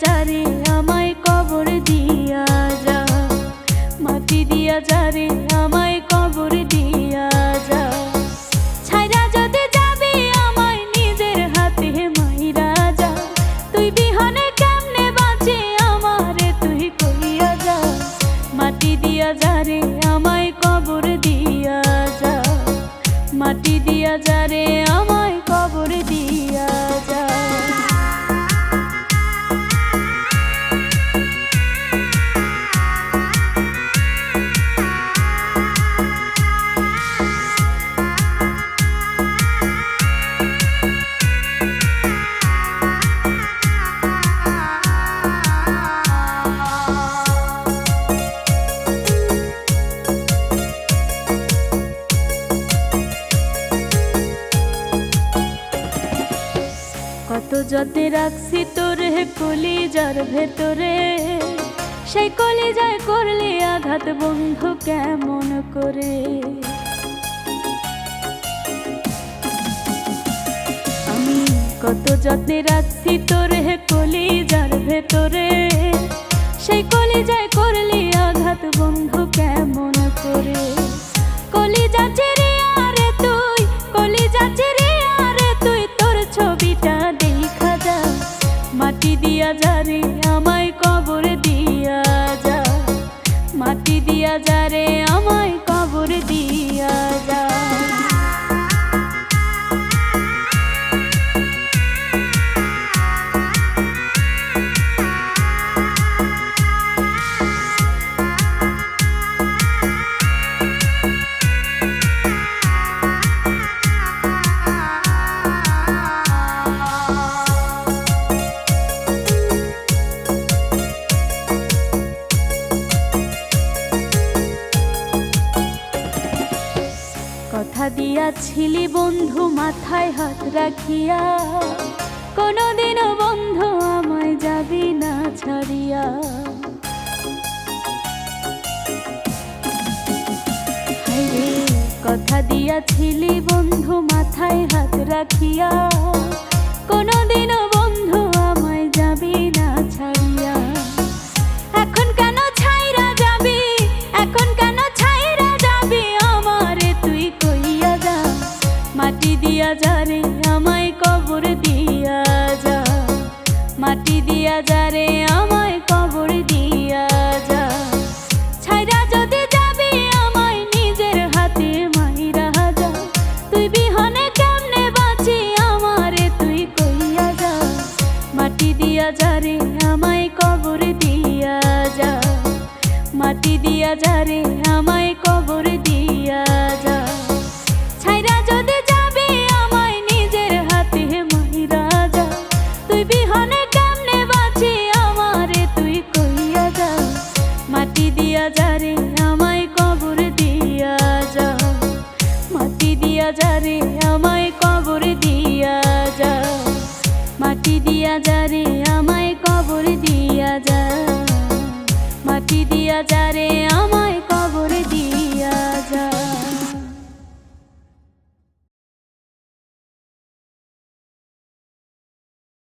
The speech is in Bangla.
যা রে আমায় কবর দিয়া যা, মাটি দিয়া যা রে আমায় কবর দিয়া যা। ছাইরা যদি যাবি আমায় নিজের হাতে মাইরা যা, তুই বিহনে কেমনে বাঁচি আমারে তুই কইয়া যা। মাটি দিয়া যা রে আমায় কবর দিয়া যা, মাটি দিয়া যা রে আমায় কবর দিয়া যা। কত যত্নে রাখছি তোরে কলিজার ভেতরে, সেই কলিজায় করলি আঘাত বন্ধু কেমন করে। আমি কত যত্নে রাখছি তোরে কলিজার ভেতরে, সেই কলিজায় করলি আঘাত বন্ধু কেমন করে। কলিজা চিরিয়া রে তুই, কলিজা চিরিয়া রে তুই, তোর ছবিটা দেখা যা। মাটি দিয়া যা রে আমায় কবর দিয়া যা, মাটি দিয়া যা রে আমায় কবর দিয়া যা। কথা দিয়াছিলি বন্ধু মাথায় হাত রাখিয়া, কোনদিনও বন্ধু আমায় যাবি না ছাড়িয়া। হায়রে কথা দিয়াছিলি বন্ধু মাথায় হাত রাখিয়া, কোনদিনও বন্ধু আমায় যাবি না ছাড়িয়া। এখন কেন ছাইরা যাবি, এখন কেন ছাইরা যাবি আমারে তুই কইয়া যা। মাটি দিয়া যা রে আমায় কবর দিয়া যা, মাটি দিয়া যা রে আমায় কবর দিয়া যা। ছাইরা যদি যাবি আমায় নিজের হাতে মাইরা যা, তুই বিহনে কেমনে বাঁচি আমারে তুই কইয়া যা। মাটি দিয়া যা রে আমায় কবর দিয়া যা, মাটি দিয়া যা রে আমায় কবর দিয়া যা। ছাইরা যদি যাবি আমায় নিজের হাতে মাইরা যা, তুই বিহনে কেমনে বাঁচি আমারে তুই কইয়া যা। মাটি দিয়া যা রে আমায় কবর দিয়া যা, মাটি দিয়া যা রে আমায় কবর দিয়া যা, মাটি দিয়া যা রে আমায় কবর দিয়া যা, মাটি দিয়া যা রে আমায়।